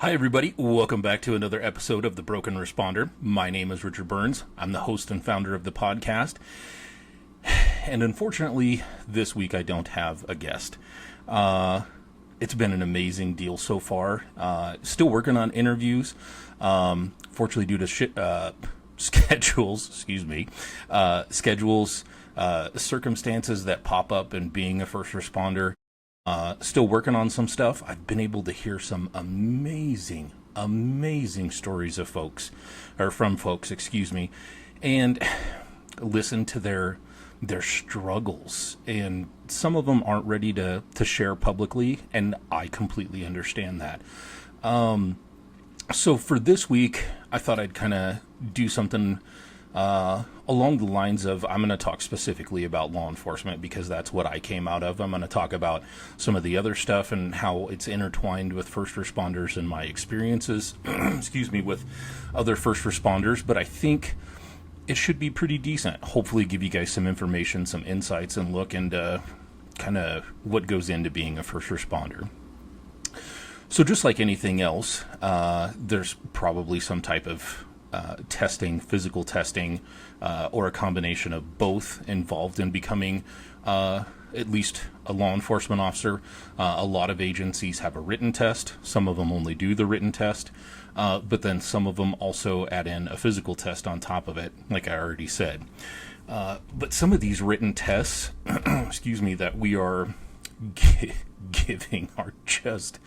Hi, everybody. Welcome back to another episode of The Broken Responder. My name is Richard Burns. I'm the host and founder of the podcast. And unfortunately, this week I don't have a guest. It's been an amazing deal so far. Still working on interviews. Fortunately, due to schedules, circumstances that pop up and being a first responder. Still working on some stuff. I've been able to hear some amazing stories of from folks, and listen to their struggles. And some of them aren't ready to share publicly, and I completely understand that. So for this week, I thought I'd kind of do something along the lines of, I'm going to talk specifically about law enforcement because that's what I came out of. I'm going to talk about some of the other stuff and how it's intertwined with first responders and my experiences, with other first responders. But I think it should be pretty decent. Hopefully give you guys some information, some insights, and look into kind of what goes into being a first responder. So just like anything else, there's probably some type of physical testing, or a combination of both involved in becoming at least a law enforcement officer. A lot of agencies have a written test. Some of them only do the written test, but then some of them also add in a physical test on top of it, like I already said. But some of these written tests, that we are giving are just,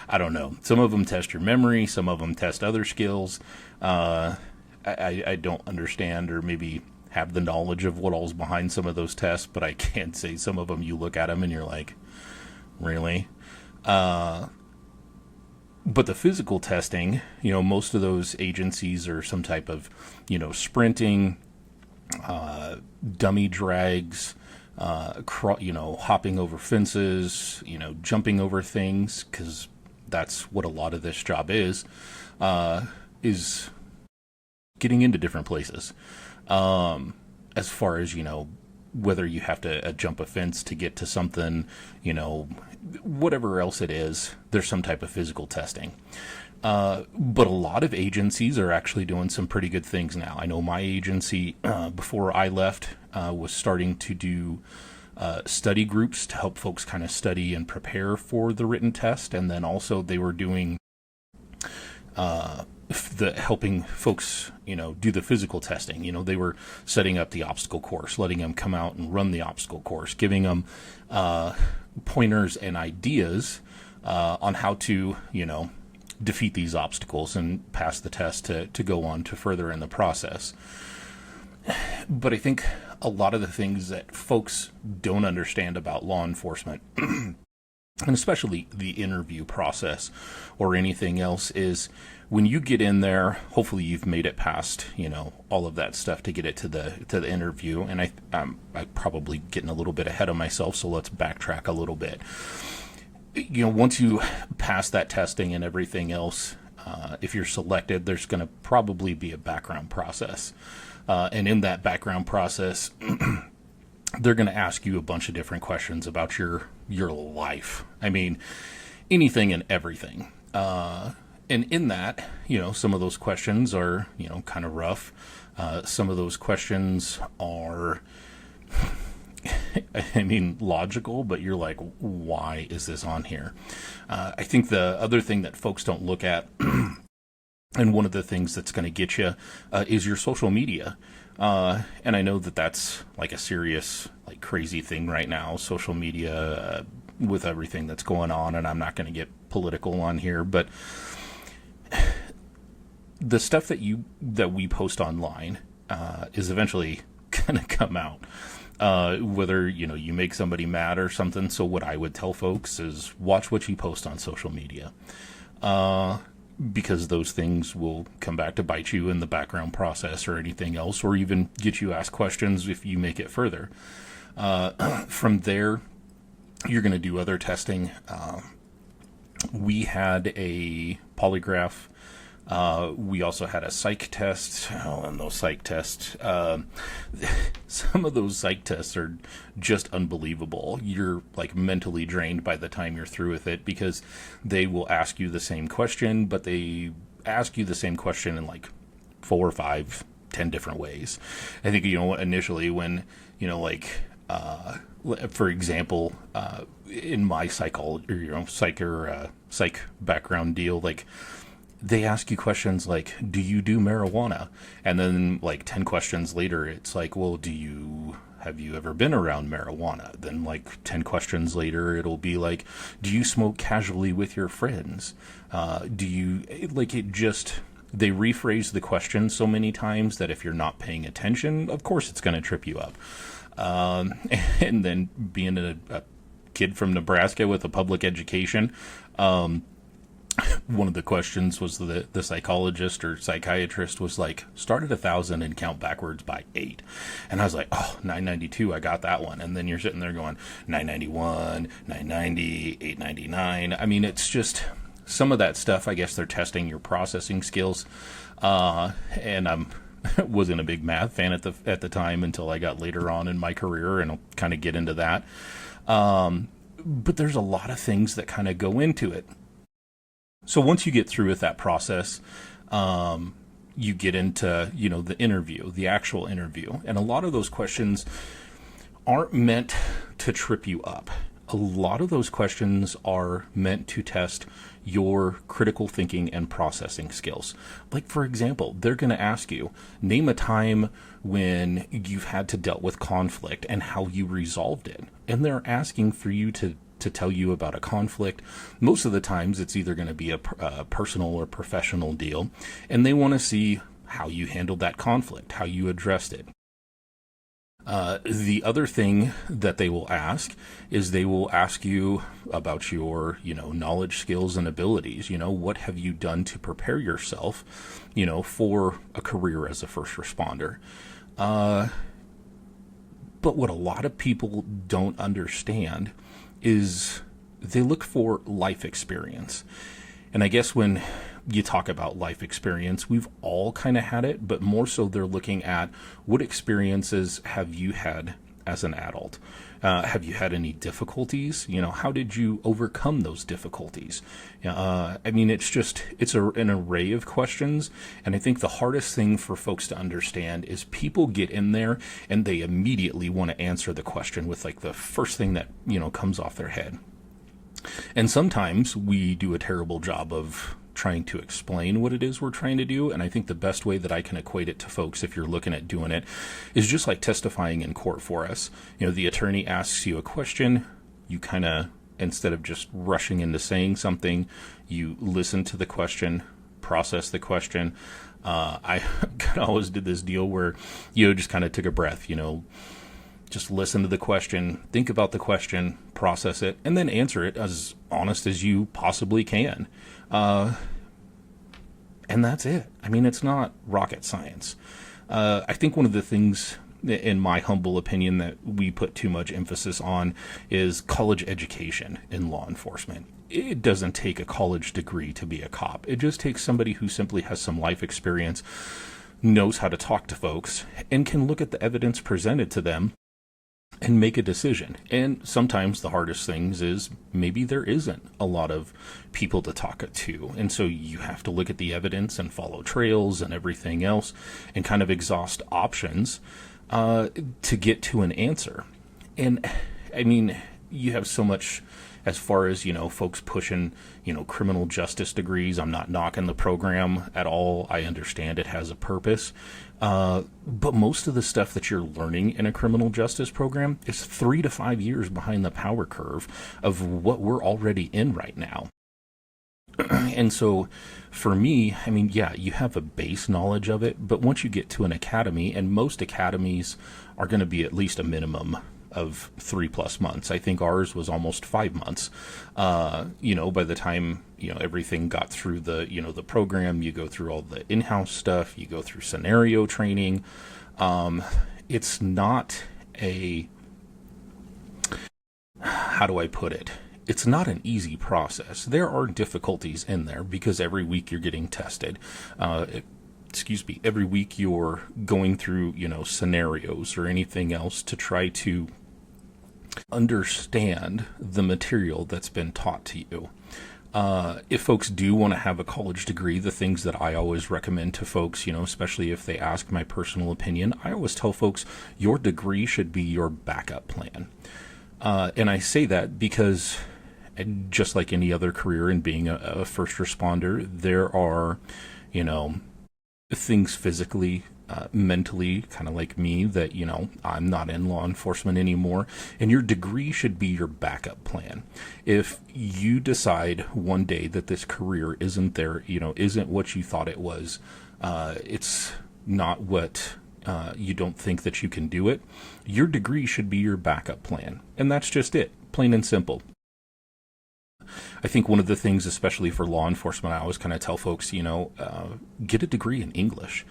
I don't know. Some of them test your memory. Some of them test other skills. I don't understand or maybe have the knowledge of what all's behind some of those tests, but I can say some of them, you look at them and you're like, really? But the physical testing, most of those agencies are some type of, sprinting, dummy drags, hopping over fences, jumping over things, because that's what a lot of this job is getting into different places. As far as, whether you have to jump a fence to get to something, whatever else it is, there's some type of physical testing. But a lot of agencies are actually doing some pretty good things now. I know my agency, before I left, was starting to do study groups to help folks kind of study and prepare for the written test. And then also they were doing helping folks, do the physical testing. They were setting up the obstacle course, letting them come out and run the obstacle course, giving them pointers and ideas on how to, defeat these obstacles and pass the test to go on to further in the process. But I think a lot of the things that folks don't understand about law enforcement, and especially the interview process or anything else, is when you get in there, hopefully you've made it past, all of that stuff to get it to the interview. And I'm probably getting a little bit ahead of myself, so let's backtrack a little bit. Once you pass that testing and everything else, if you're selected, there's going to probably be a background process. And in that background process, they're going to ask you a bunch of different questions about your life. I mean, anything and everything. And in that, some of those questions are, kind of rough. Some of those questions are, logical, but you're like, why is this on here? I think the other thing that folks don't look at, and one of the things that's going to get you, is your social media. And I know that that's like a serious, crazy thing right now, social media, with everything that's going on, and I'm not going to get political on here, but the stuff that we post online is eventually going to come out. Whether, you make somebody mad or something. So what I would tell folks is watch what you post on social media. Because those things will come back to bite you in the background process or anything else, or even get you asked questions if you make it further. From there, you're going to do other testing. We had a polygraph We also had a psych test. Oh, and those psych tests. Some of those psych tests are just unbelievable. You're like mentally drained by the time you're through with it, because they will ask you the same question, but they ask you the same question in like 4 or 5, 10 different ways. I think, initially when, for example, in my psychology, psych background deal, like, they ask you questions like, do you do marijuana? And then like 10 questions later, it's like, well, have you ever been around marijuana? Then like 10 questions later, it'll be like, do you smoke casually with your friends? They rephrase the question so many times that if you're not paying attention, of course it's going to trip you up. And then being a kid from Nebraska with a public education, one of the questions was the psychologist or psychiatrist was like, start at 1,000 and count backwards by 8. And I was like, 992, I got that one. And then you're sitting there going 991, 990, 899. I mean, it's just some of that stuff. I guess they're testing your processing skills. And I wasn't a big math fan at the time until I got later on in my career, and I'll kind of get into that. But there's a lot of things that kind of go into it. So once you get through with that process, you get into, the interview, the actual interview. And a lot of those questions aren't meant to trip you up. A lot of those questions are meant to test your critical thinking and processing skills. Like, for example, they're going to ask you, name a time when you've had to deal with conflict and how you resolved it. And they're asking for you to tell you about a conflict. Most of the times it's either going to be a personal or professional deal, and they want to see how you handled that conflict, how you addressed it. The other thing that they will ask is they will ask you about your, knowledge, skills, and abilities. What have you done to prepare yourself, for a career as a first responder? But what a lot of people don't understand is they look for life experience. And I guess when you talk about life experience, we've all kind of had it, but more so they're looking at what experiences have you had as an adult? Have you had any difficulties? How did you overcome those difficulties? It's an array of questions. And I think the hardest thing for folks to understand is people get in there and they immediately want to answer the question with like the first thing that, comes off their head. And sometimes we do a terrible job of trying to explain what it is we're trying to do. And I think the best way that I can equate it to folks, if you're looking at doing it, is just like testifying in court for us. The attorney asks you a question, you kind of, instead of just rushing into saying something, you listen to the question, process the question. I kind of always did this deal where, just kind of took a breath, just listen to the question, think about the question, process it, and then answer it as honest as you possibly can. And that's it. It's not rocket science. I think one of the things, in my humble opinion, that we put too much emphasis on is college education in law enforcement. It doesn't take a college degree to be a cop. It just takes somebody who simply has some life experience, knows how to talk to folks, and can look at the evidence presented to them and make a decision. And sometimes the hardest things is maybe there isn't a lot of people to talk to. And so you have to look at the evidence and follow trails and everything else and kind of exhaust options to get to an answer. And you have so much as far as, folks pushing, criminal justice degrees. I'm not knocking the program at all. I understand it has a purpose. But most of the stuff that you're learning in a criminal justice program is 3 to 5 years behind the power curve of what we're already in right now. And so for me, you have a base knowledge of it, but once you get to an academy, and most academies are going to be at least a minimum of 3+ months. I think ours was almost 5 months. By the time, everything got through the program, you go through all the in-house stuff, you go through scenario training. It's not how do I put it? it's not an easy process. There are difficulties in there because every week you're getting tested. Every week you're going through, scenarios or anything else to try to understand the material that's been taught to you. If folks do want to have a college degree, the things that I always recommend to folks, especially if they ask my personal opinion, I always tell folks your degree should be your backup plan. And I say that because just like any other career in being a first responder, there are, things physically, mentally, kind of like me, that, I'm not in law enforcement anymore. And your degree should be your backup plan. If you decide one day that this career isn't there, isn't what you thought it was, it's not what you don't think that you can do it, your degree should be your backup plan. And that's just it, plain and simple. I think one of the things, especially for law enforcement, I always kind of tell folks, get a degree in English,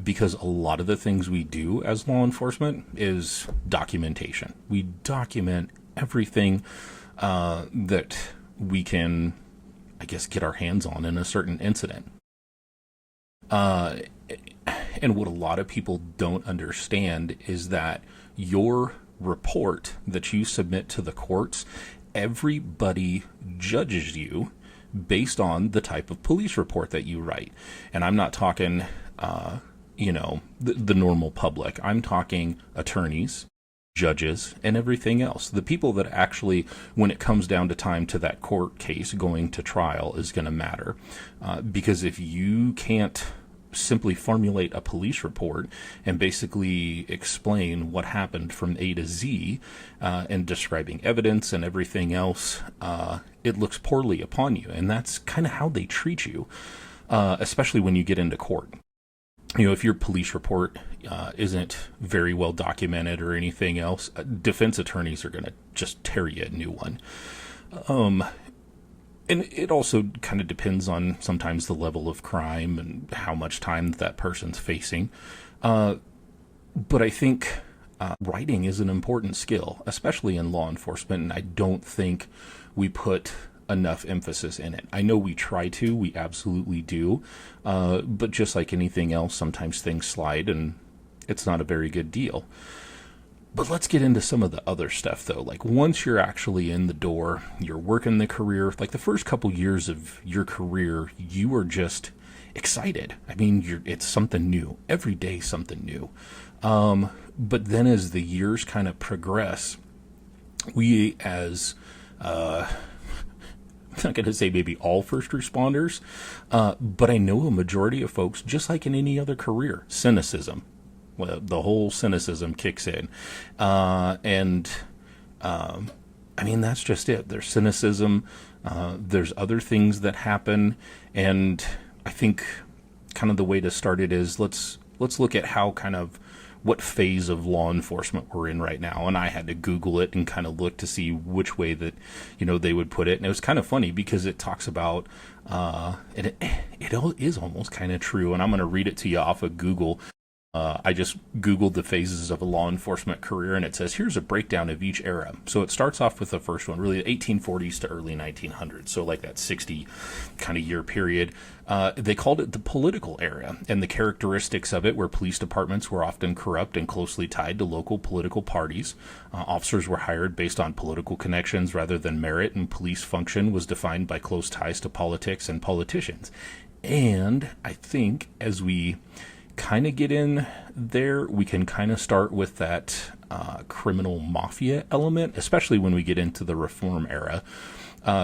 because a lot of the things we do as law enforcement is documentation. We document everything that we can, get our hands on in a certain incident. And what a lot of people don't understand is that your report that you submit to the courts, everybody judges you based on the type of police report that you write. And I'm not talking, the normal public. I'm talking attorneys, judges, and everything else. The people that actually, when it comes down to time to that court case going to trial, is going to matter. Because if you can't simply formulate a police report and basically explain what happened from A to Z, and describing evidence and everything else, it looks poorly upon you. And that's kind of how they treat you, especially when you get into court. If your police report isn't very well documented or anything else, defense attorneys are going to just tear you a new one. And it also kind of depends on sometimes the level of crime and how much time that person's facing. But I think writing is an important skill, especially in law enforcement, and I don't think we put enough emphasis in it. I know we try to, we absolutely do, but just like anything else, sometimes things slide and it's not a very good deal. But let's get into some of the other stuff, though. Like, once you're actually in the door, you're working the career, like the first couple years of your career, you are just excited. I mean, it's something new. Every day, something new. But then as the years kind of progress, we as, I'm not going to say maybe all first responders, but I know a majority of folks, just like in any other career, cynicism. Well, the whole cynicism kicks in. That's just it. There's cynicism. There's other things that happen. And I think kind of the way to start it is let's look at what phase of law enforcement we're in right now. And I had to Google it and kind of look to see which way that, they would put it. And it was kind of funny because it talks about, and it is almost kind of true. And I'm going to read it to you off of Google. I just Googled the phases of a law enforcement career, and it says, here's a breakdown of each era. So it starts off with the first one, really the 1840s to early 1900s. So like that 60 kind of year period. They called it the political era, and the characteristics of it were police departments were often corrupt and closely tied to local political parties. Officers were hired based on political connections rather than merit, and police function was defined by close ties to politics and politicians. And I think as we kind of get in there, we can kind of start with that criminal mafia element, especially when we get into the reform era,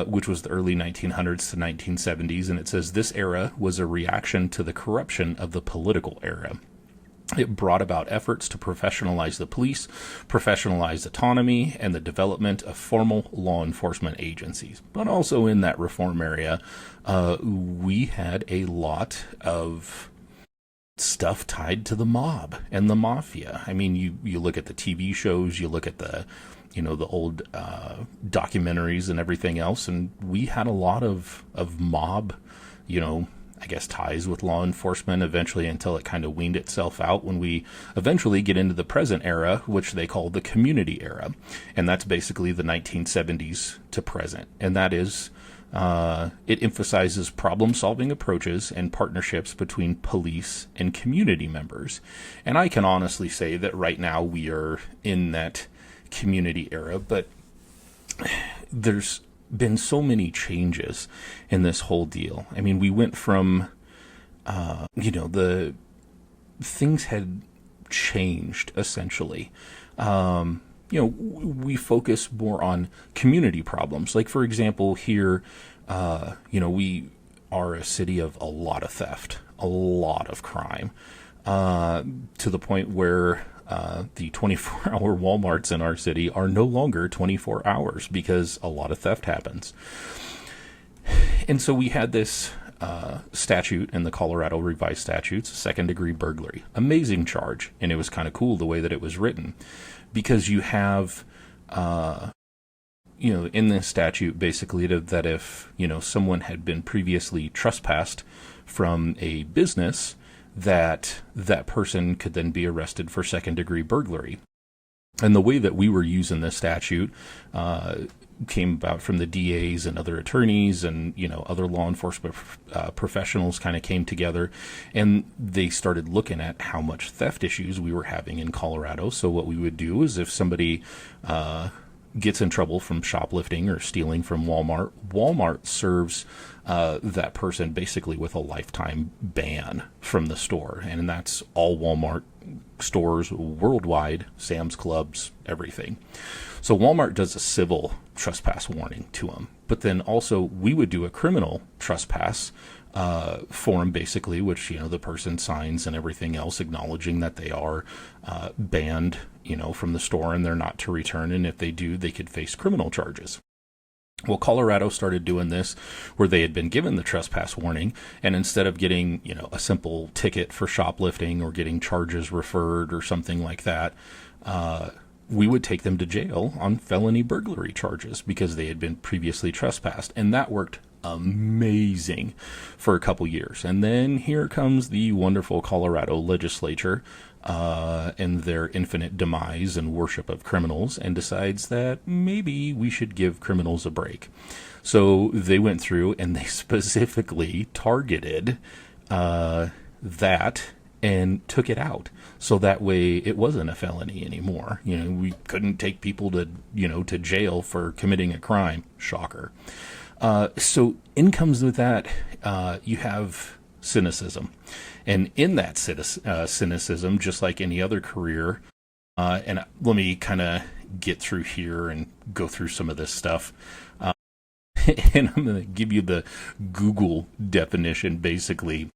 which was the early 1900s to 1970s. And it says this era was a reaction to the corruption of the political era. It brought about efforts to professionalize the police, professionalize autonomy, and the development of formal law enforcement agencies. But also in that reform area, we had a lot of stuff tied to the mob and the mafia. I mean, you look at the TV shows, you look at the old documentaries and everything else, and we had a lot of mob, I guess, ties with law enforcement eventually until it kind of weaned itself out when we eventually get into the present era, which they call the community era. And that's basically the 1970s to present. And that is, it emphasizes problem-solving approaches and partnerships between police and community members. And I can honestly say that right now we are in that community era, but there's been so many changes in this whole deal. I mean, we went from, the things had changed essentially. We focus more on community problems. Like, for example, here, we are a city of a lot of theft, a lot of crime, to the point where the 24-hour Walmarts in our city are no longer 24 hours because a lot of theft happens. And so we had this statute in the Colorado Revised Statutes, second-degree burglary. Amazing charge, and it was kind of cool the way that it was written, because you have, in this statute, basically, that if, someone had been previously trespassed from a business, that person could then be arrested for second-degree burglary. And the way that we were using this statute came about from the DAs and other attorneys and, other law enforcement professionals kind of came together, and they started looking at how much theft issues we were having in Colorado. So what we would do is if somebody gets in trouble from shoplifting or stealing from Walmart serves that person basically with a lifetime ban from the store. And that's all Walmart stores worldwide, Sam's Clubs, everything. So Walmart does a civil trespass warning to them. But then also we would do a criminal trespass form, basically, which, the person signs and everything else acknowledging that they are banned, from the store and they're not to return. And if they do, they could face criminal charges. Well, Colorado started doing this where they had been given the trespass warning, and instead of getting, a simple ticket for shoplifting or getting charges referred or something like that, we would take them to jail on felony burglary charges because they had been previously trespassed. And that worked amazing for a couple years. And then here comes the wonderful Colorado legislature and their infinite demise and worship of criminals, and decides that maybe we should give criminals a break. So they went through and they specifically targeted that and took it out. So that way it wasn't a felony anymore. We couldn't take people to jail for committing a crime. Shocker. So in comes with that, you have cynicism. And in that cynicism, just like any other career, and let me kind of get through here and go through some of this stuff. And I'm going to give you the Google definition, basically.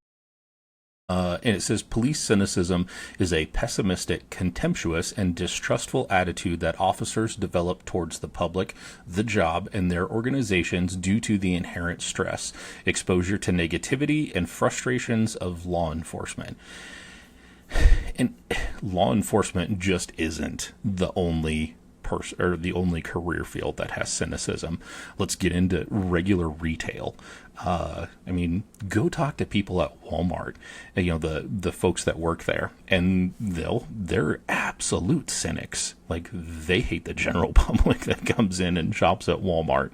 And it says police cynicism is a pessimistic, contemptuous, and distrustful attitude that officers develop towards the public, the job, and their organizations due to the inherent stress, exposure to negativity, and frustrations of law enforcement. And law enforcement just isn't the only or the only career field that has cynicism. Let's get into regular retail. Go talk to people at Walmart, the folks that work there, and they're absolute cynics. Like, they hate the general public that comes in and shops at Walmart.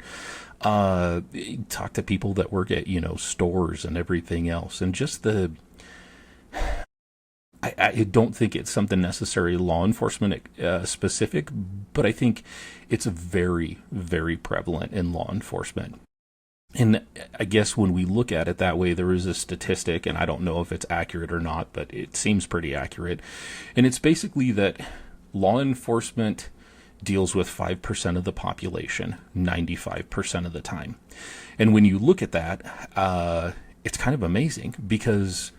Talk to people that work at, stores and everything else, and just I don't think it's something necessarily law enforcement specific, but I think it's very, very prevalent in law enforcement. And I guess when we look at it that way, there is a statistic, and I don't know if it's accurate or not, but it seems pretty accurate. And it's basically that law enforcement deals with 5% of the population 95% of the time. And when you look at that, it's kind of amazing, because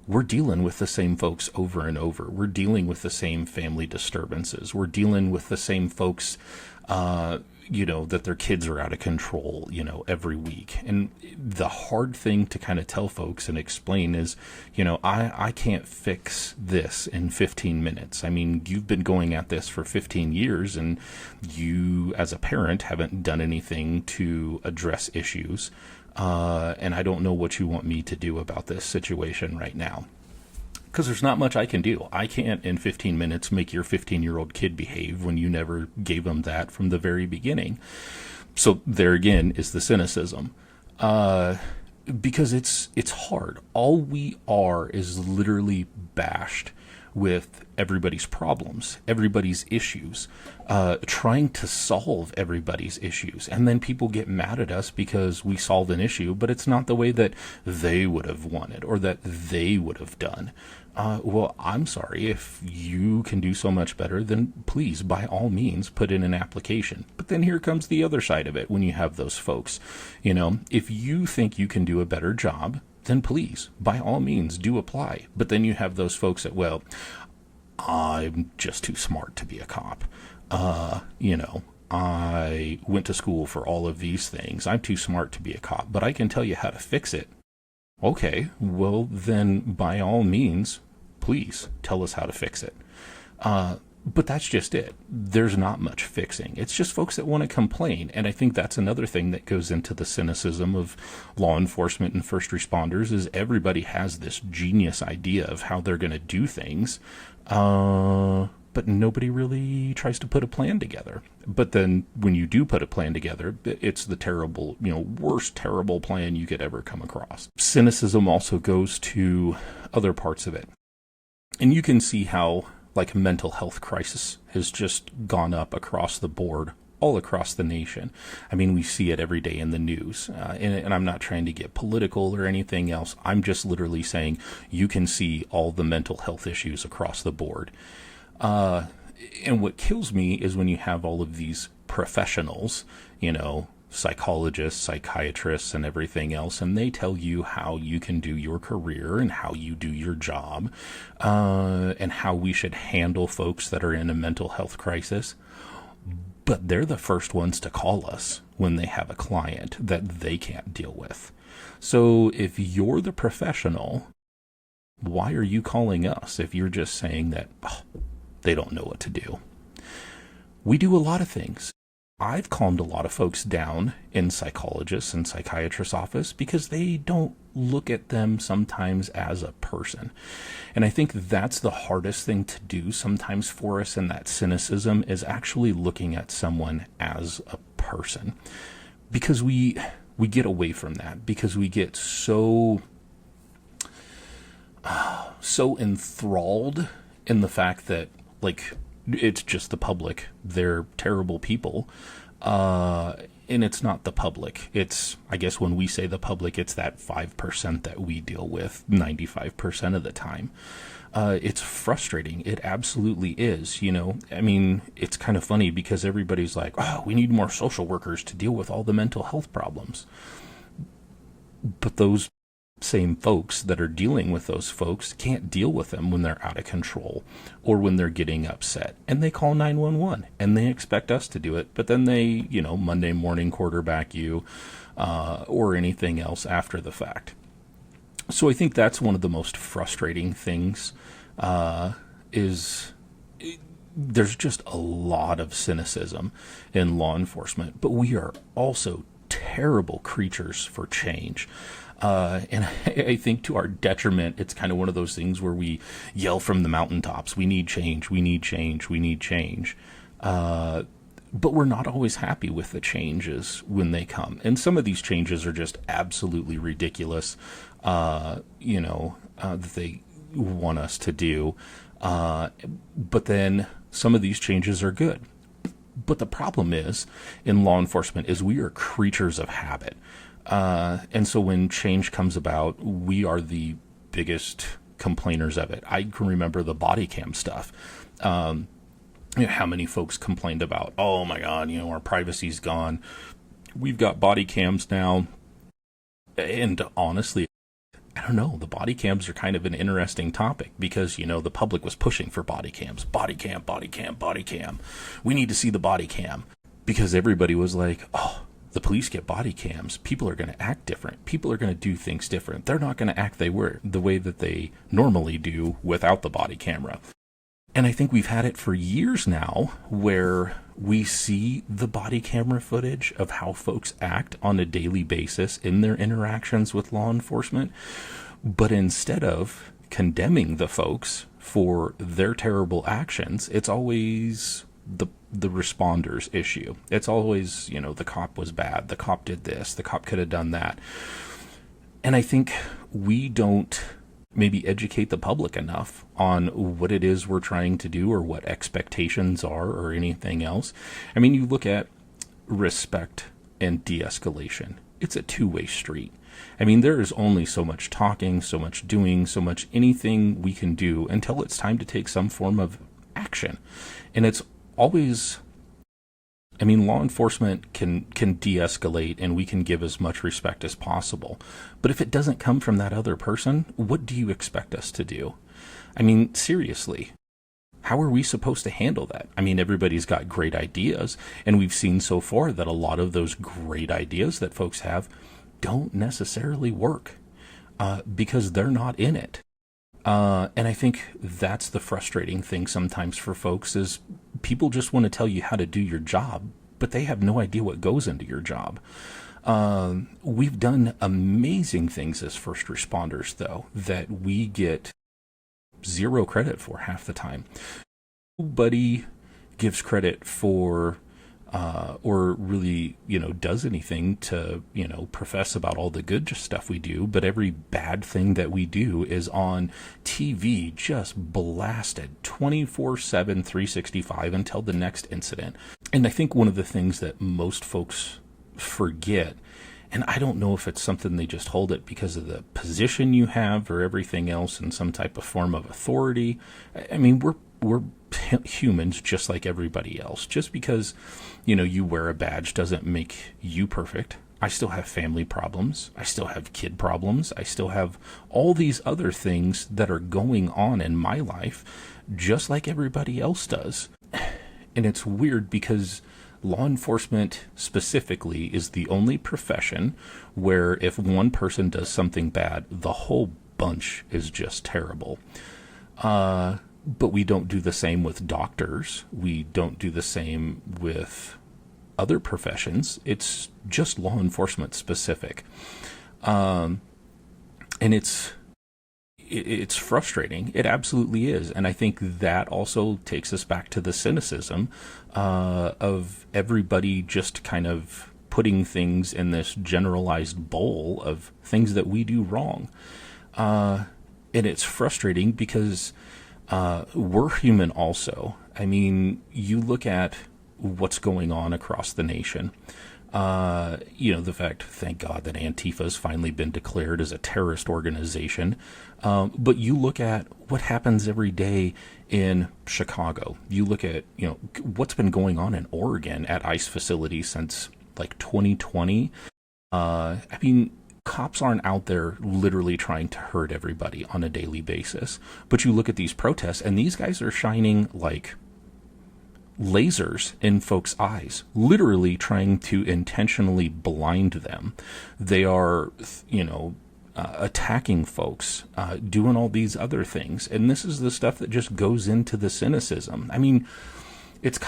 we're dealing with the same folks over and over. We're dealing with the same family disturbances. We're dealing with the same folks, that their kids are out of control, every week. And the hard thing to kind of tell folks and explain is, I can't fix this in 15 minutes. I mean, you've been going at this for 15 years, and you, as a parent, haven't done anything to address issues. and I don't know what you want me to do about this situation right now. Because there's not much I can do. I can't, in 15 minutes, make your 15-year-old kid behave when you never gave them that from the very beginning. So there again is the cynicism. Because it's hard. All we are is literally bashed with everybody's problems, everybody's issues, trying to solve everybody's issues. And then people get mad at us because we solve an issue, but it's not the way that they would have wanted or that they would have done. Well, I'm sorry. If you can do so much better, then please, by all means, put in an application. But then here comes the other side of it when you have those folks. If you think you can do a better job, then please, by all means, do apply. But then you have those folks that, well, I'm just too smart to be a cop. I went to school for all of these things. I'm too smart to be a cop, but I can tell you how to fix it. Okay, well, then by all means, please tell us how to fix it. But that's just it. There's not much fixing. It's just folks that want to complain. And I think that's another thing that goes into the cynicism of law enforcement and first responders is everybody has this genius idea of how they're going to do things. But nobody really tries to put a plan together. But then when you do put a plan together, it's the terrible, worst terrible plan you could ever come across. Cynicism also goes to other parts of it. And you can see how like mental health crisis has just gone up across the board, all across the nation. I mean, we see it every day in the news. And I'm not trying to get political or anything else. I'm just literally saying you can see all the mental health issues across the board. And what kills me is when you have all of these professionals, psychologists, psychiatrists, and everything else, and they tell you how you can do your career and how you do your job, and how we should handle folks that are in a mental health crisis. But they're the first ones to call us when they have a client that they can't deal with. So if you're the professional, why are you calling us if you're just saying that they don't know what to do? We do a lot of things. I've calmed a lot of folks down in psychologists and psychiatrists' office because they don't look at them sometimes as a person. And I think that's the hardest thing to do sometimes for us in that cynicism is actually looking at someone as a person. Because we get away from that because we get so enthralled in the fact that, like, it's just the public. They're terrible people. And it's not the public. It's, I guess when we say the public, it's that 5% that we deal with 95% of the time. It's frustrating. It absolutely is. I mean, it's kind of funny because everybody's like, oh, we need more social workers to deal with all the mental health problems. But those same folks that are dealing with those folks can't deal with them when they're out of control or when they're getting upset, and they call 911 and they expect us to do it, but then they Monday morning quarterback you or anything else after the fact. So I think that's one of the most frustrating things is there's just a lot of cynicism in law enforcement, but we are also terrible creatures for change. And I think to our detriment, it's kind of one of those things where we yell from the mountaintops, we need change, we need change, we need change. But we're not always happy with the changes when they come. And some of these changes are just absolutely ridiculous, that they want us to do. But then some of these changes are good. But the problem is, in law enforcement, is we are creatures of habit. And so when change comes about, we are the biggest complainers of it. I can remember the body cam stuff. How many folks complained about, oh my God, our privacy's gone. We've got body cams now. And honestly, I don't know, the body cams are kind of an interesting topic because, the public was pushing for body cams. Body cam, body cam, body cam. We need to see the body cam because everybody was like, oh, the police get body cams. People are going to act different. People are going to do things different. They're not going to act the way that they normally do without the body camera. And I think we've had it for years now where we see the body camera footage of how folks act on a daily basis in their interactions with law enforcement. But instead of condemning the folks for their terrible actions, it's always the responders issue. It's always, the cop was bad, the cop did this, the cop could have done that. And I think we don't maybe educate the public enough on what it is we're trying to do or what expectations are or anything else. I mean, you look at respect and de-escalation. It's a two-way street. I mean, there is only so much talking, so much doing, so much anything we can do until it's time to take some form of action. And it's always, law enforcement can de-escalate and we can give as much respect as possible. But if it doesn't come from that other person, what do you expect us to do? Seriously, how are we supposed to handle that? Everybody's got great ideas, and we've seen so far that a lot of those great ideas that folks have don't necessarily work because they're not in it. And I think that's the frustrating thing sometimes for folks is people just want to tell you how to do your job, but they have no idea what goes into your job. We've done amazing things as first responders, though, that we get zero credit for half the time. Nobody gives credit for or really, does anything to, profess about all the good stuff we do. But every bad thing that we do is on TV, just blasted 24/7, 365 until the next incident. And I think one of the things that most folks forget, and I don't know if it's something they just hold it because of the position you have or everything else in some type of form of authority. We're humans just like everybody else. Just because, you wear a badge doesn't make you perfect. I still have family problems. I still have kid problems. I still have all these other things that are going on in my life, just like everybody else does. And it's weird because law enforcement specifically is the only profession where if one person does something bad, the whole bunch is just terrible. But we don't do the same with doctors. We don't do the same with other professions. It's just law enforcement specific. And it's frustrating. It absolutely is. And I think that also takes us back to the cynicism of everybody just kind of putting things in this generalized bowl of things that we do wrong. And it's frustrating because we're human also. You look at what's going on across the nation. The fact, thank God, that Antifa has finally been declared as a terrorist organization. But you look at what happens every day in Chicago. You look at, what's been going on in Oregon at ICE facilities since like 2020. Cops aren't out there literally trying to hurt everybody on a daily basis. But you look at these protests, and these guys are shining like lasers in folks' eyes, literally trying to intentionally blind them. They are, attacking folks, doing all these other things. And this is the stuff that just goes into the cynicism. It's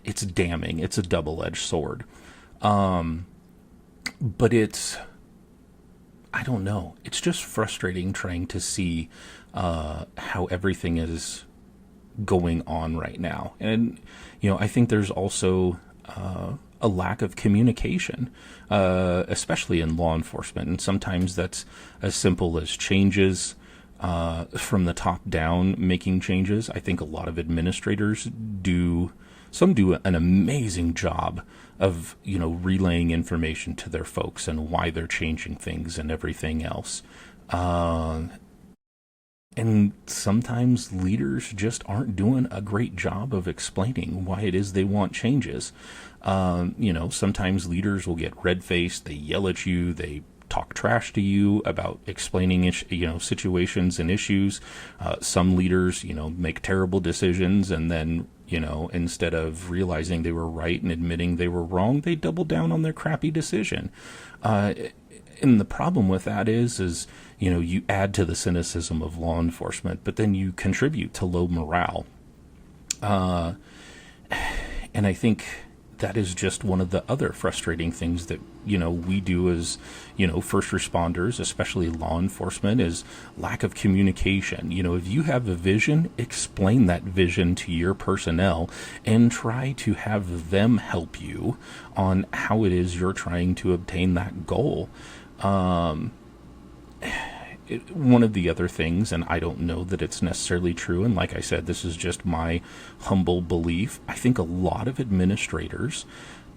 it's damning. It's a double-edged sword. But I don't know. It's just frustrating trying to see how everything is going on right now. And, I think there's also a lack of communication, especially in law enforcement. And sometimes that's as simple as changes from the top down, making changes. I think a lot of administrators do an amazing job of, relaying information to their folks and why they're changing things and everything else. And sometimes leaders just aren't doing a great job of explaining why it is they want changes. Sometimes leaders will get red-faced, they yell at you, they talk trash to you about explaining, situations and issues. Some leaders, make terrible decisions, and then, instead of realizing they were right and admitting they were wrong, they double down on their crappy decision. And the problem with that is, you add to the cynicism of law enforcement, but then you contribute to low morale. And I think that is just one of the other frustrating things that, we do as, first responders, especially law enforcement, is lack of communication. If you have a vision, explain that vision to your personnel and try to have them help you on how it is you're trying to obtain that goal. One of the other things, and I don't know that it's necessarily true, and like I said, this is just my humble belief, I think a lot of administrators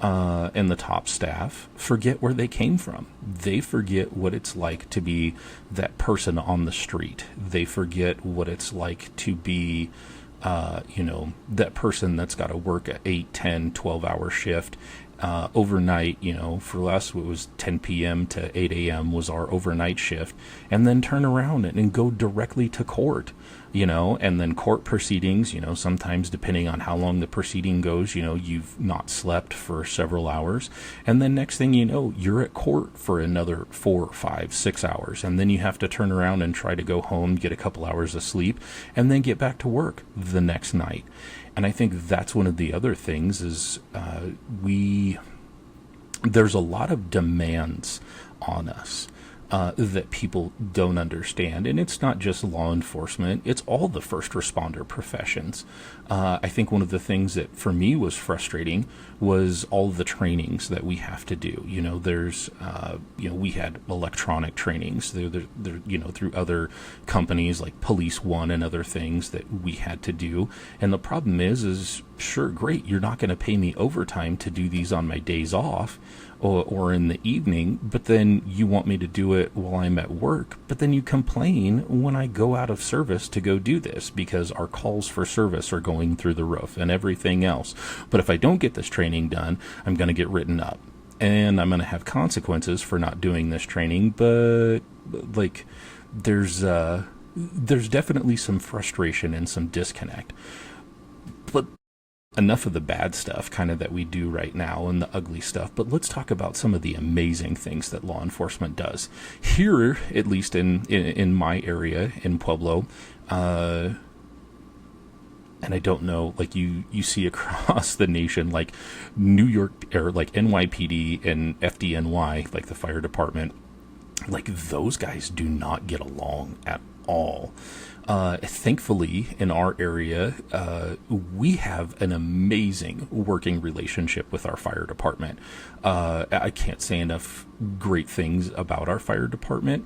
and the top staff forget where they came from. They forget what it's like to be that person on the street. They forget what it's like to be that person that's got to work a 8, 10, 12-hour shift overnight. For us, it was 10 p.m. to 8 a.m. was our overnight shift, and then turn around and go directly to court, and then court proceedings, sometimes depending on how long the proceeding goes, you've not slept for several hours. And then next thing you know, you're at court for another 4, 5, 6 hours. And then you have to turn around and try to go home, get a couple hours of sleep, and then get back to work the next night. And I think that's one of the other things is there's a lot of demands on us that people don't understand. And it's not just law enforcement, it's all the first responder professions. I think one of the things that for me was frustrating was all the trainings that we have to do. There's, we had electronic trainings there, through other companies like Police One and other things that we had to do. And the problem is sure, great, you're not going to pay me overtime to do these on my days off or in the evening, but then you want me to do it while I'm at work, but then you complain when I go out of service to go do this because our calls for service are going through the roof and everything else. But if I don't get this training done, I'm going to get written up and I'm going to have consequences for not doing this training. But like there's definitely some frustration and some disconnect. But enough of the bad stuff kind of that we do right now and the ugly stuff, but let's talk about some of the amazing things that law enforcement does here, at least in my area in Pueblo. And I don't know, like you see across the nation, like New York or like NYPD and FDNY, like the fire department, like those guys do not get along at all. Thankfully, in our area, we have an amazing working relationship with our fire department. I can't say enough great things about our fire department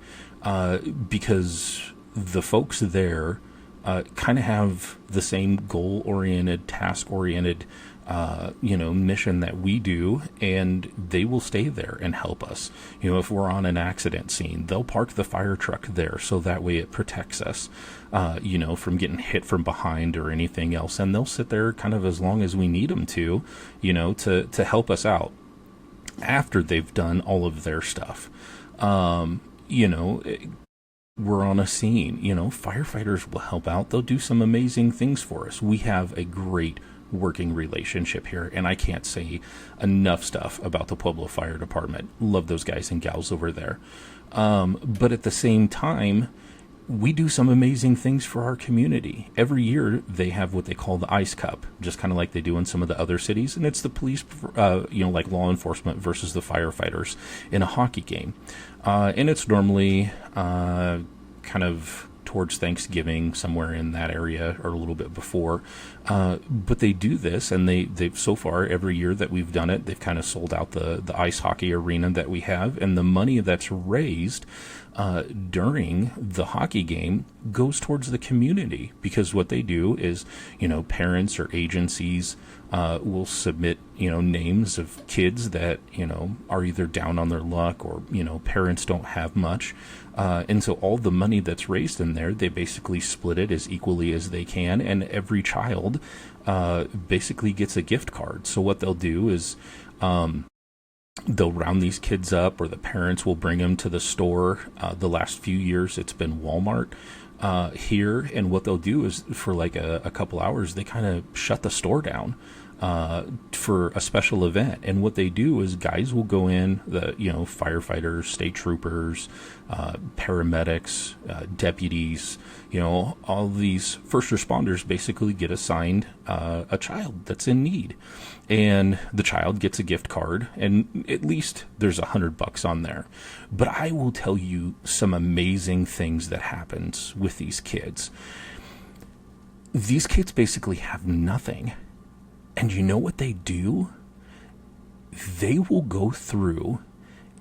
because the folks there kind of have the same goal-oriented, task-oriented mission that we do, and they will stay there and help us. If we're on an accident scene, they'll park the fire truck there so that way it protects us, from getting hit from behind or anything else. And they'll sit there kind of as long as we need them to help us out after they've done all of their stuff. We're on a scene, firefighters will help out. They'll do some amazing things for us. We have a great working relationship here, and I can't say enough stuff about the Pueblo Fire Department. Love those guys and gals over there. But at the same time, we do some amazing things for our community. Every year, they have what they call the Ice Cup, just kind of like they do in some of the other cities, and it's the police, like law enforcement versus the firefighters in a hockey game. And it's normally kind of towards Thanksgiving, somewhere in that area or a little bit before. But they do this, and they've so far every year that we've done it, they've kind of sold out the ice hockey arena that we have, and the money that's raised during the hockey game goes towards the community, because what they do is, parents or agencies will submit, names of kids that, are either down on their luck or, parents don't have much. And so all the money that's raised in there, they basically split it as equally as they can. And every child basically gets a gift card. So what they'll do is they'll round these kids up, or the parents will bring them to the store. The last few years, it's been Walmart here. And what they'll do is for like a couple hours, they kind of shut the store down. for a special event. And what they do is guys will go in, firefighters, state troopers, paramedics, deputies, all these first responders basically get assigned a child that's in need. And the child gets a gift card, and at least there's $100 on there. But I will tell you some amazing things that happens with these kids. These kids basically have nothing. And you know what they do? They will go through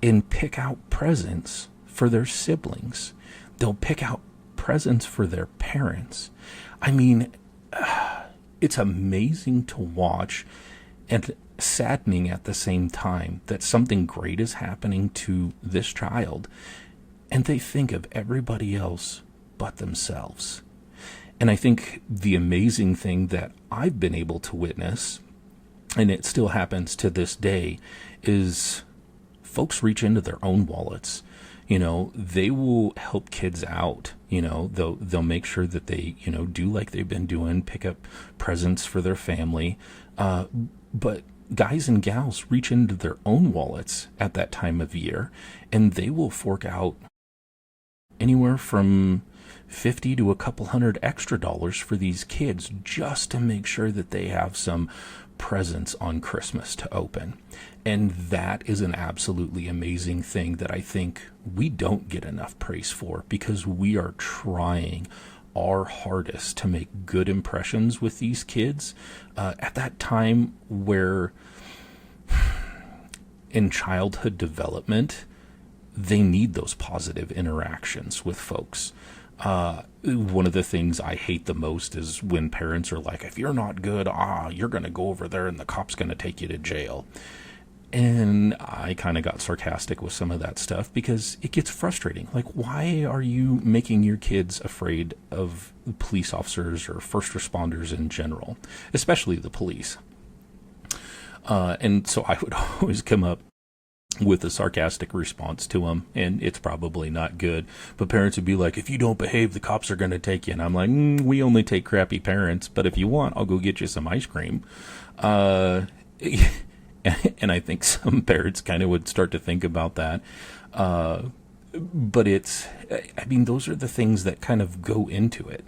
and pick out presents for their siblings. They'll pick out presents for their parents. I mean, it's amazing to watch and saddening at the same time that something great is happening to this child, and they think of everybody else but themselves. And I think the amazing thing that I've been able to witness, and it still happens to this day, is folks reach into their own wallets. They will help kids out. They'll make sure that they, do like they've been doing, pick up presents for their family. But guys and gals reach into their own wallets at that time of year, and they will fork out anywhere from $50 to a couple hundred extra dollars for these kids just to make sure that they have some presents on Christmas to open. And that is an absolutely amazing thing that I think we don't get enough praise for, because we are trying our hardest to make good impressions with these kids at that time where in childhood development they need those positive interactions with folks. One of the things I hate the most is when parents are like, if you're not good, you're going to go over there and the cop's going to take you to jail. And I kind of got sarcastic with some of that stuff because it gets frustrating. Like, why are you making your kids afraid of police officers or first responders in general, especially the police? And so I would always come up with a sarcastic response to them, and it's probably not good. But parents would be like, if you don't behave, the cops are going to take you. And I'm like, we only take crappy parents, but if you want, I'll go get you some ice cream. And I think some parents kind of would start to think about that. But those are the things that kind of go into it.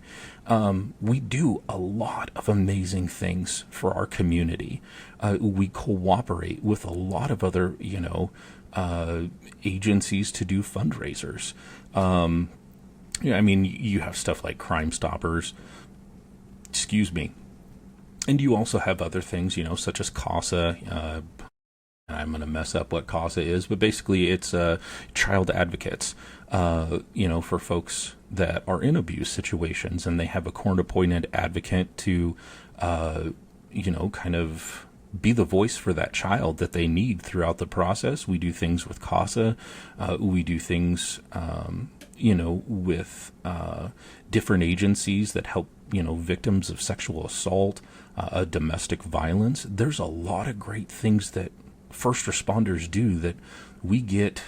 We do a lot of amazing things for our community. We cooperate with a lot of other, agencies to do fundraisers. You have stuff like Crime Stoppers. And you also have other things, such as CASA. I'm going to mess up what CASA is, but basically it's child advocates, for folks that are in abuse situations, and they have a court-appointed advocate to, kind of be the voice for that child that they need throughout the process. We do things with CASA. We do things, with different agencies that help, victims of sexual assault, domestic violence. There's a lot of great things that first responders do that we get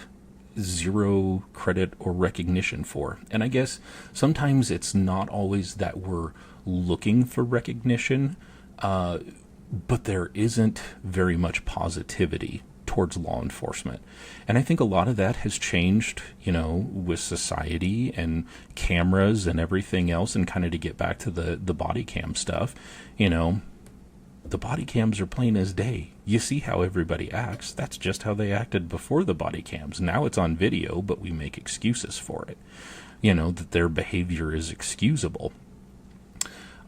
zero credit or recognition for. And I guess sometimes it's not always that we're looking for recognition, but there isn't very much positivity towards law enforcement. And I think a lot of that has changed, with society and cameras and everything else. And kind of to get back to the body cam stuff, the body cams are plain as day. You see how everybody acts. That's just how they acted before the body cams. Now it's on video, but we make excuses for it. That their behavior is excusable.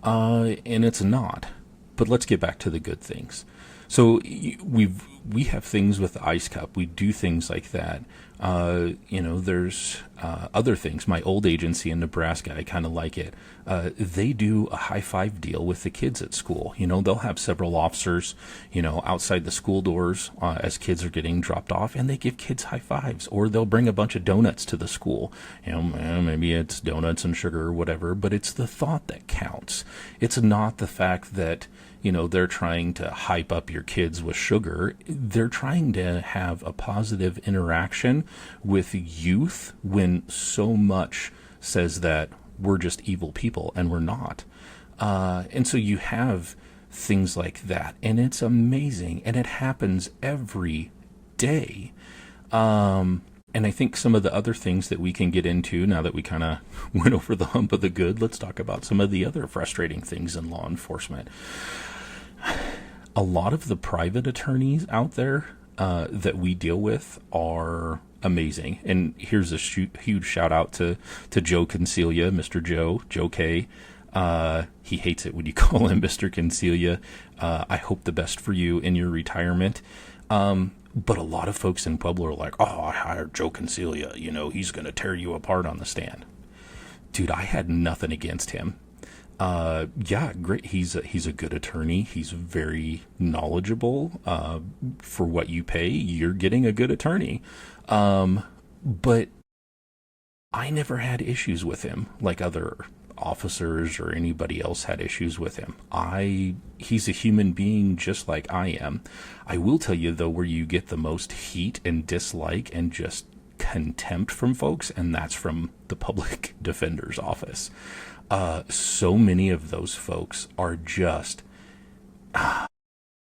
And it's not. But let's get back to the good things. So we have things with the ice cup. We do things like that. There's other things. My old agency in Nebraska, I kind of like it. They do a high five deal with the kids at school. They'll have several officers, outside the school doors as kids are getting dropped off, and they give kids high fives. Or they'll bring a bunch of donuts to the school. Maybe it's donuts and sugar or whatever, but it's the thought that counts. It's not the fact that they're trying to hype up your kids with sugar. They're trying to have a positive interaction with youth when so much says that we're just evil people, and we're not. And so you have things like that. And it's amazing. And it happens every day. And I think some of the other things that we can get into, now that we kind of went over the hump of the good, let's talk about some of the other frustrating things in law enforcement. A lot of the private attorneys out there that we deal with are amazing. And here's a huge shout out to Joe Concelia, Mr. Joe K. He hates it when you call him Mr. Concelia. I hope the best for you in your retirement. But a lot of folks in Pueblo are like, oh, I hired Joe Concelia. You know, he's going to tear you apart on the stand. Dude, I had nothing against him. Yeah, great. He's a good attorney. He's very knowledgeable. For what you pay, you're getting a good attorney. But I never had issues with him like other officers or anybody else had issues with him. He's a human being just like I am. I will tell you though, where you get the most heat and dislike and just contempt from folks, and that's from the public defender's office. So many of those folks are just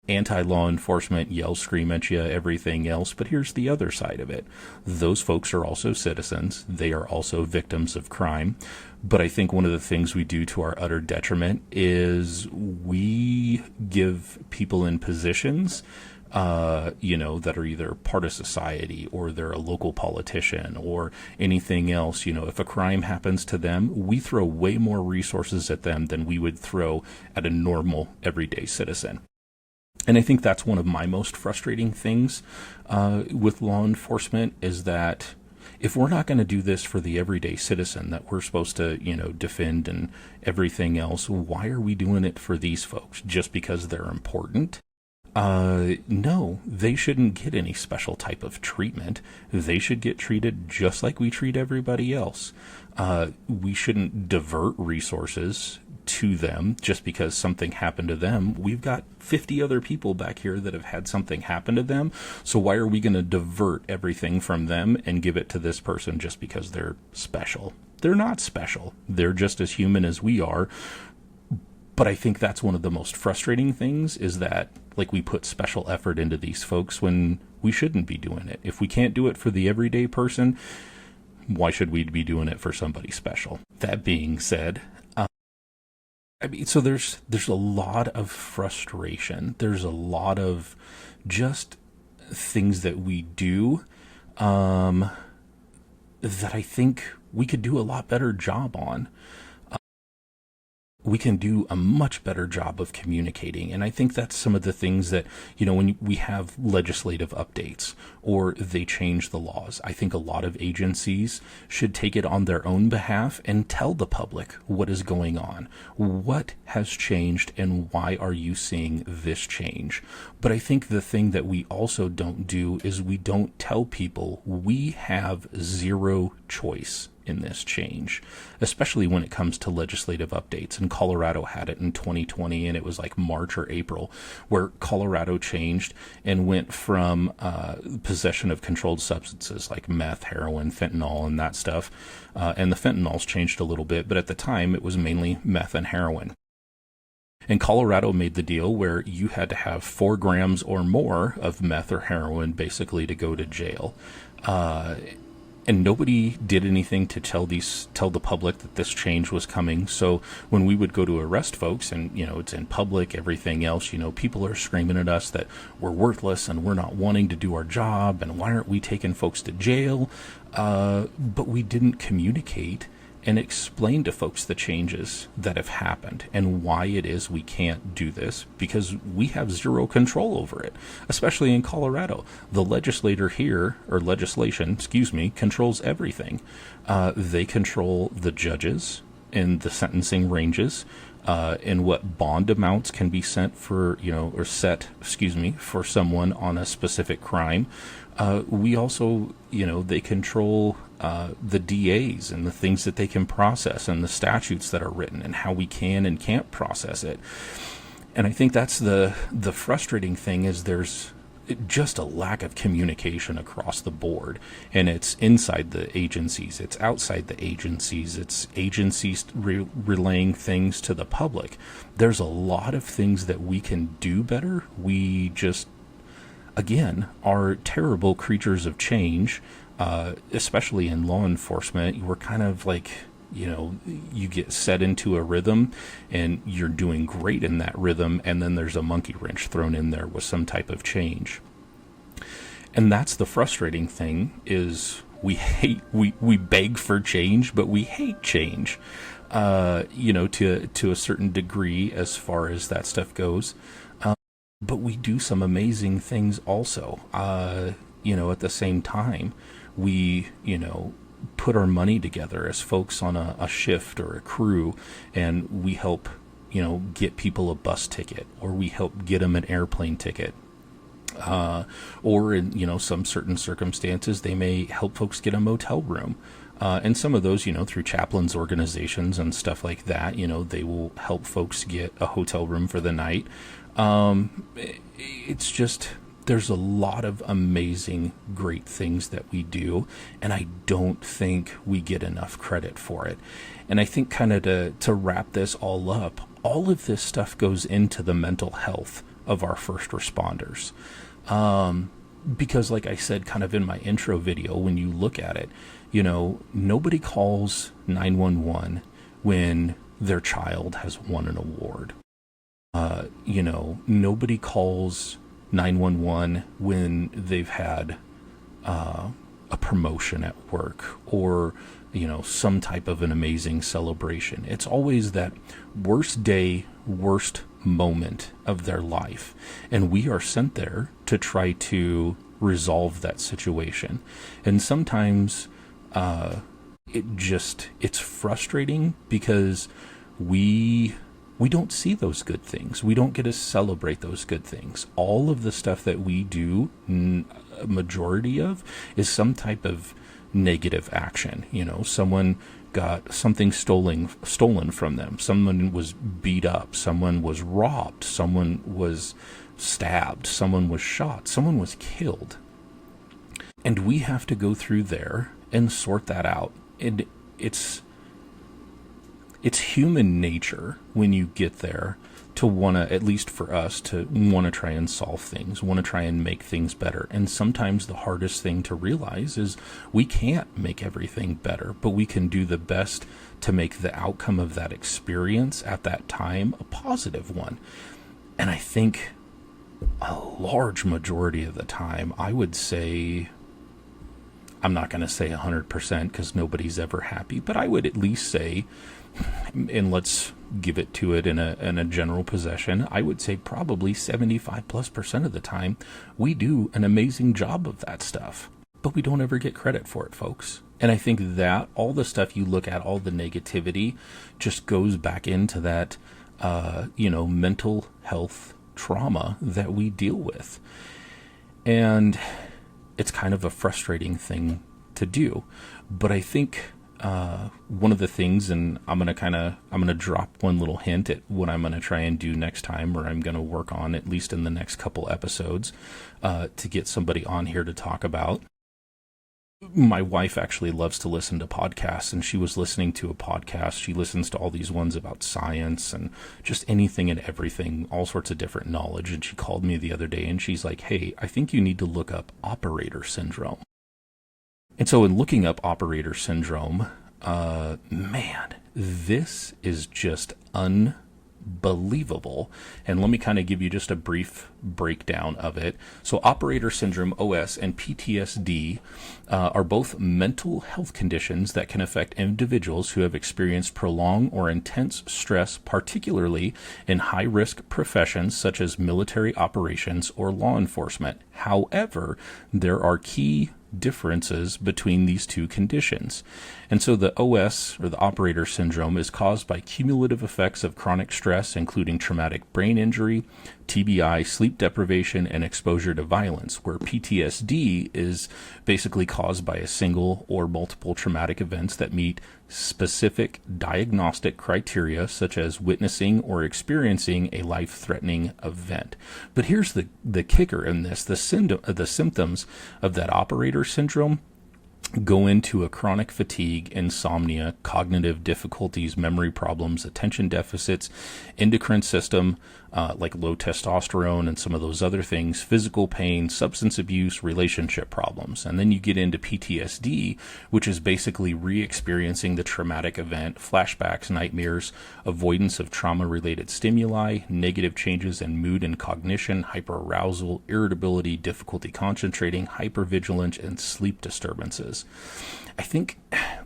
anti-law enforcement, yell, scream at you, everything else. But here's the other side of it. Those folks are also citizens. They are also victims of crime. But I think one of the things we do to our utter detriment is we give people in positions, that are either part of society or they're a local politician or anything else. You know, if a crime happens to them, we throw way more resources at them than we would throw at a normal everyday citizen. And I think that's one of my most frustrating things with law enforcement is that if we're not going to do this for the everyday citizen that we're supposed to, defend and everything else, why are we doing it for these folks? Just because they're important? No, they shouldn't get any special type of treatment. They should get treated just like we treat everybody else. We shouldn't divert resources to them just because something happened to them. We've got 50 other people back here that have had something happen to them. So why are we going to divert everything from them and give it to this person just because they're special? They're not special. They're just as human as we are. But I think that's one of the most frustrating things is that, like, we put special effort into these folks when we shouldn't be doing it. If we can't do it for the everyday person, why should we be doing it for somebody special? That being said, so there's a lot of frustration. There's a lot of just things that we do that I think we could do a lot better job on. We can do a much better job of communicating. And I think that's some of the things that, when we have legislative updates or they change the laws, I think a lot of agencies should take it on their own behalf and tell the public what is going on. What has changed and why are you seeing this change? But I think the thing that we also don't do is we don't tell people we have zero choice in this change, especially when it comes to legislative updates. And Colorado had it in 2020, and it was like March or April, where Colorado changed and went from possession of controlled substances like meth, heroin, fentanyl, and that stuff. And the fentanyls changed a little bit, but at the time it was mainly meth and heroin. And Colorado made the deal where you had to have 4 grams or more of meth or heroin basically to go to jail. And nobody did anything to tell the public that this change was coming. So when we would go to arrest folks and, it's in public, everything else, people are screaming at us that we're worthless and we're not wanting to do our job. And why aren't we taking folks to jail? But we didn't communicate and explain to folks the changes that have happened and why it is we can't do this, because we have zero control over it, especially in Colorado. The legislation, controls everything. They control the judges and the sentencing ranges, and what bond amounts can be set for someone on a specific crime. We also, they control the DAs and the things that they can process and the statutes that are written and how we can and can't process it. And I think that's the frustrating thing is just a lack of communication across the board. And it's inside the agencies, it's outside the agencies, it's agencies relaying things to the public. There's a lot of things that we can do better. We just, again, are terrible creatures of change, especially in law enforcement. We're kind of like, you get set into a rhythm and you're doing great in that rhythm, and then there's a monkey wrench thrown in there with some type of change. And that's the frustrating thing, is we beg for change, but we hate change, to a certain degree as far as that stuff goes. But we do some amazing things also. At the same time, we, put our money together as folks on a shift or a crew, and we help, get people a bus ticket, or we help get them an airplane ticket. Or in, some certain circumstances, they may help folks get a motel room. And some of those, through chaplains organizations and stuff like that, they will help folks get a hotel room for the night. It's just, there's a lot of amazing, great things that we do, and I don't think we get enough credit for it. And I think kind of to wrap this all up, all of this stuff goes into the mental health of our first responders. Because like I said, kind of in my intro video, when you look at it, nobody calls 911 when their child has won an award. Nobody calls 911 when they've had a promotion at work, or some type of an amazing celebration. It's always that worst day, worst moment of their life, and we are sent there to try to resolve that situation. And sometimes it's frustrating because we don't see those good things. We don't get to celebrate those good things. All of the stuff that we do, a majority of, is some type of negative action. Someone got something stolen from them. Someone was beat up. Someone was robbed. Someone was stabbed. Someone was shot. Someone was killed. And we have to go through there and sort that out. And it's human nature when you get there to want to, at least for us, to want to try and solve things, want to try and make things better. And sometimes the hardest thing to realize is we can't make everything better, but we can do the best to make the outcome of that experience at that time a positive one. And I think a large majority of the time, I would say, I'm not going to say 100% because nobody's ever happy, but I would at least say, and let's give it to it in a general possession, I would say probably 75+% of the time we do an amazing job of that stuff, but we don't ever get credit for it, folks. And I think that all the stuff you look at, all the negativity, just goes back into that mental health trauma that we deal with. And it's kind of a frustrating thing to do, but I think one of the things, and I'm gonna drop one little hint at what I'm gonna try and do next time, or I'm gonna work on at least in the next couple episodes, to get somebody on here to talk about. My wife actually loves to listen to podcasts, and she was listening to a podcast. She listens to all these ones about science and just anything and everything, all sorts of different knowledge. And she called me the other day and she's like, "Hey, I think you need to look up operator syndrome." And so in looking up operator syndrome, man, this is just unbelievable. And let me kind of give you just a brief breakdown of it. So operator syndrome, OS, and PTSD are both mental health conditions that can affect individuals who have experienced prolonged or intense stress, particularly in high-risk professions such as military operations or law enforcement. However, there are key differences between these two conditions. And so the OS, or the operator syndrome, is caused by cumulative effects of chronic stress, including traumatic brain injury, TBI, sleep deprivation, and exposure to violence, where PTSD is basically caused by a single or multiple traumatic events that meet specific diagnostic criteria, such as witnessing or experiencing a life-threatening event. But here's the kicker in this. The symptoms of that operator syndrome go into a chronic fatigue, insomnia, cognitive difficulties, memory problems, attention deficits, endocrine system, like low testosterone and some of those other things, physical pain, substance abuse, relationship problems. And then you get into PTSD, which is basically re-experiencing the traumatic event, flashbacks, nightmares, avoidance of trauma-related stimuli, negative changes in mood and cognition, hyperarousal, irritability, difficulty concentrating, hypervigilance, and sleep disturbances. I think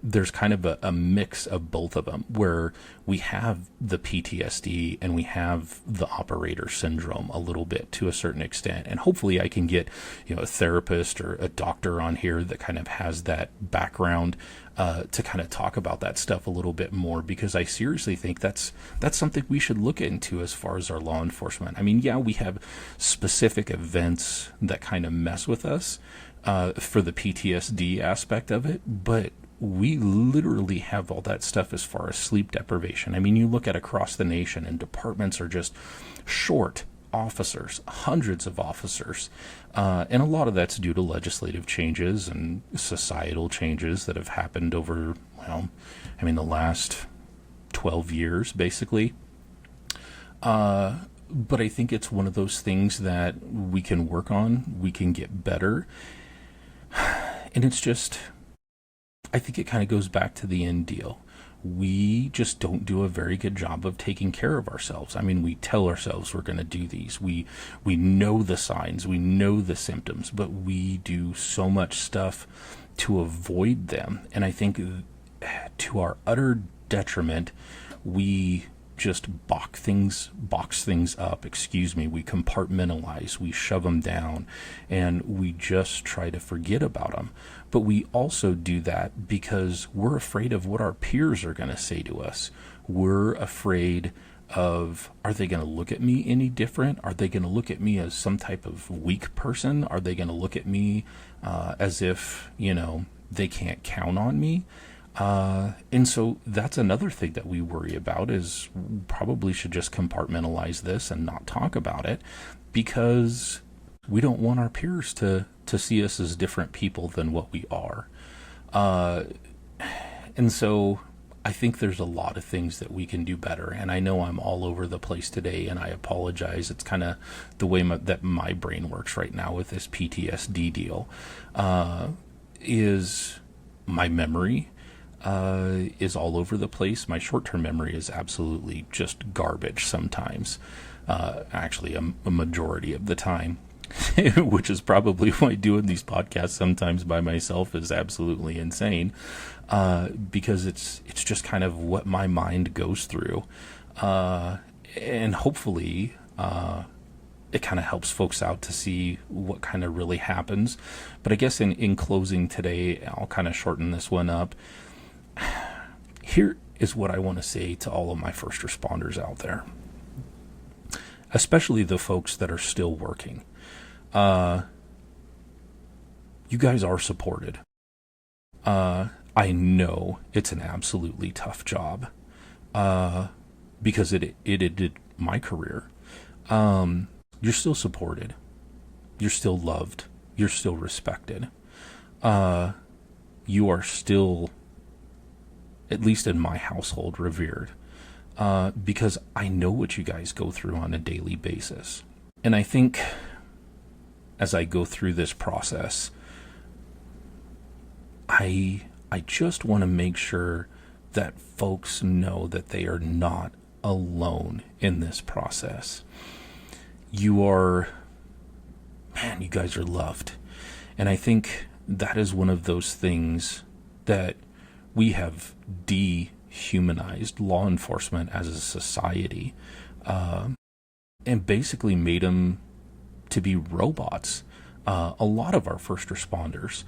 there's kind of a mix of both of them, where we have the PTSD and we have the operator syndrome a little bit to a certain extent. And hopefully I can get, a therapist or a doctor on here that kind of has that background to kind of talk about that stuff a little bit more, because I seriously think that's something we should look into as far as our law enforcement. I mean, yeah, we have specific events that kind of mess with us for the PTSD aspect of it, but we literally have all that stuff as far as sleep deprivation. I mean, you look at across the nation and departments are just short officers, hundreds of officers, and a lot of that's due to legislative changes and societal changes that have happened over, the last 12 years, basically. But I think it's one of those things that we can work on, we can get better. And it's just, I think it kind of goes back to the end deal. We just don't do a very good job of taking care of ourselves. I mean, we tell ourselves we're going to do these. We know the signs, we know the symptoms, but we do so much stuff to avoid them. And I think to our utter detriment, we just box things up, we compartmentalize, we shove them down, and we just try to forget about them. But we also do that because we're afraid of what our peers are going to say to us. We're afraid of, are they going to look at me any different? Are they going to look at me as some type of weak person? Are they going to look at me as if, they can't count on me? And so that's another thing that we worry about, is we probably should just compartmentalize this and not talk about it, because we don't want our peers to see us as different people than what we are. And so I think there's a lot of things that we can do better. And I know I'm all over the place today, and I apologize. It's kind of the way that my brain works right now with this PTSD deal, is my memory is all over the place. My short-term memory is absolutely just garbage sometimes, actually a majority of the time, which is probably why doing these podcasts sometimes by myself is absolutely insane, because it's just kind of what my mind goes through, and hopefully it kind of helps folks out to see what kind of really happens. But I guess in closing today, I'll kind of shorten this one up. Here is what I want to say to all of my first responders out there, especially the folks that are still working. You guys are supported. I know it's an absolutely tough job, because it did my career. You're still supported. You're still loved. You're still respected. You are still, at least in my household, revered, because I know what you guys go through on a daily basis. And I think as I go through this process, I just want to make sure that folks know that they are not alone in this process. You guys are loved. And I think that is one of those things that we have dehumanized law enforcement as a society, and basically made them to be robots. a lot of our first responders,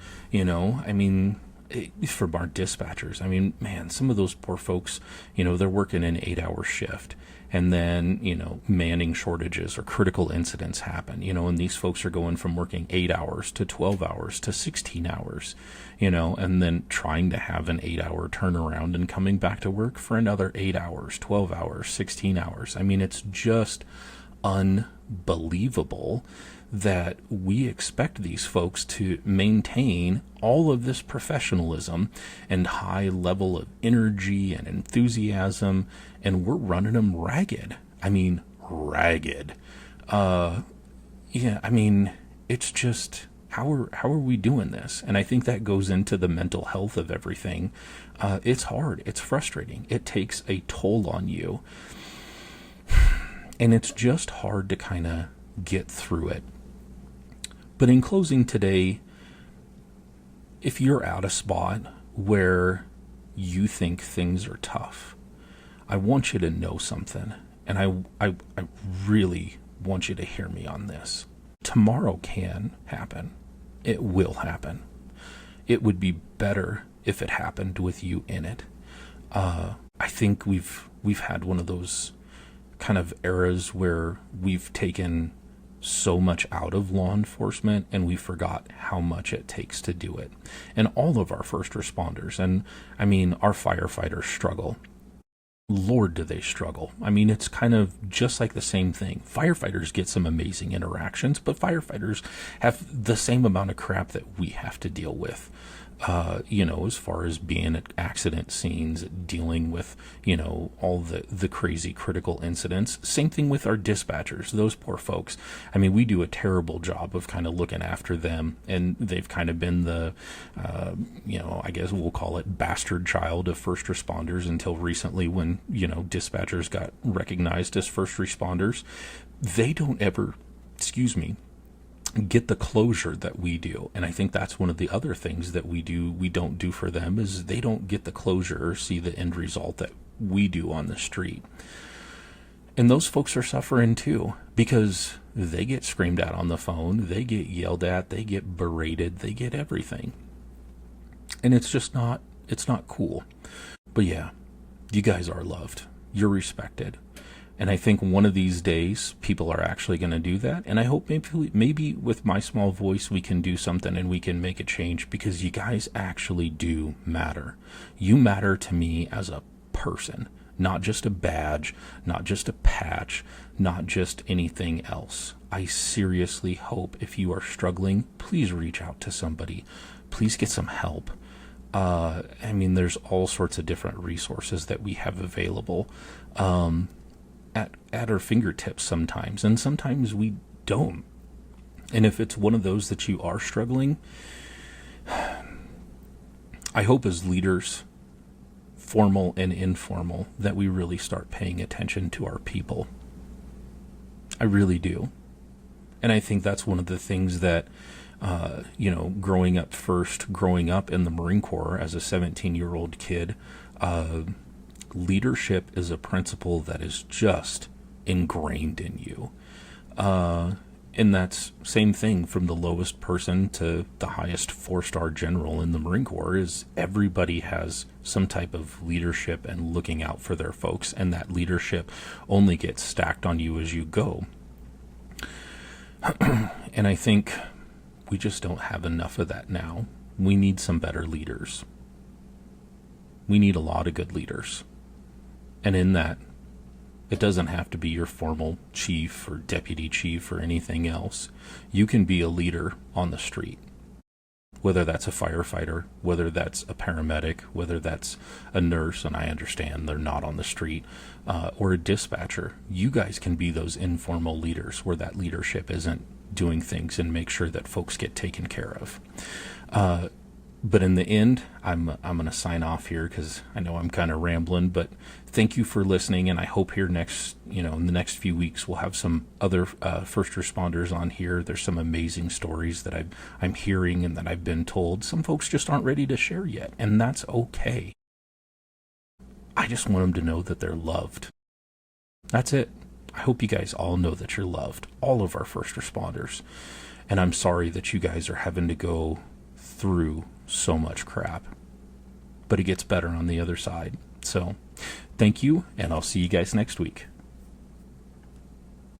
from our dispatchers, man, some of those poor folks, they're working an 8-hour shift, and then, manning shortages or critical incidents happen, and these folks are going from working 8 hours to 12 hours to 16 hours, and then trying to have an 8-hour turnaround and coming back to work for another 8 hours, 12 hours, 16 hours. It's just unbelievable that we expect these folks to maintain all of this professionalism and high level of energy and enthusiasm, and we're running them ragged. Ragged. It's just, how are we doing this? And I think that goes into the mental health of everything. It's hard. It's frustrating. It takes a toll on you. And it's just hard to kind of get through it. But in closing today, if you're at a spot where you think things are tough, I want you to know something. And I really want you to hear me on this. Tomorrow can happen. It will happen. It would be better if it happened with you in it. I think we've had one of those kind of eras where we've taken so much out of law enforcement and we forgot how much it takes to do it. And all of our first responders, and our firefighters struggle. Lord, do they struggle. It's kind of just like the same thing. Firefighters get some amazing interactions, but firefighters have the same amount of crap that we have to deal with. As far as being at accident scenes, dealing with, all the crazy critical incidents. Same thing with our dispatchers, those poor folks. We do a terrible job of kind of looking after them, and they've kind of been the, I guess we'll call it bastard child of first responders until recently when, dispatchers got recognized as first responders. They don't ever, get the closure that we do. And I think that's one of the other things that we don't do for them, is they don't get the closure or see the end result that we do on the street. And those folks are suffering too, because they get screamed at on the phone, they get yelled at, they get berated, they get everything. And it's not cool. But yeah, you guys are loved. You're respected. And I think one of these days, people are actually going to do that. And I hope maybe with my small voice, we can do something and we can make a change, because you guys actually do matter. You matter to me as a person, not just a badge, not just a patch, not just anything else. I seriously hope if you are struggling, please reach out to somebody. Please get some help. There's all sorts of different resources that we have available. At our fingertips sometimes, and sometimes we don't. And if it's one of those that you are struggling, I hope as leaders, formal and informal, that we really start paying attention to our people. I really do. And I think that's one of the things that, growing up in the Marine Corps as a 17-year-old kid, leadership is a principle that is just ingrained in you. And that's same thing from the lowest person to the highest 4-star general in the Marine Corps, is everybody has some type of leadership and looking out for their folks. And that leadership only gets stacked on you as you go. And I think we just don't have enough of that now. We need some better leaders. We need a lot of good leaders. And in that, it doesn't have to be your formal chief or deputy chief or anything else. You can be a leader on the street, whether that's a firefighter, whether that's a paramedic, whether that's a nurse, and I understand they're not on the street, or a dispatcher. You guys can be those informal leaders where that leadership isn't doing things and make sure that folks get taken care of. But in the end, I'm going to sign off here because I know I'm kind of rambling, but thank you for listening. And I hope here in the next few weeks, we'll have some other first responders on here. There's some amazing stories that I'm hearing and that I've been told. Some folks just aren't ready to share yet, and that's okay. I just want them to know that they're loved. That's it. I hope you guys all know that you're loved, all of our first responders. And I'm sorry that you guys are having to go through so much crap. But it gets better on the other side. So, thank you, and I'll see you guys next week.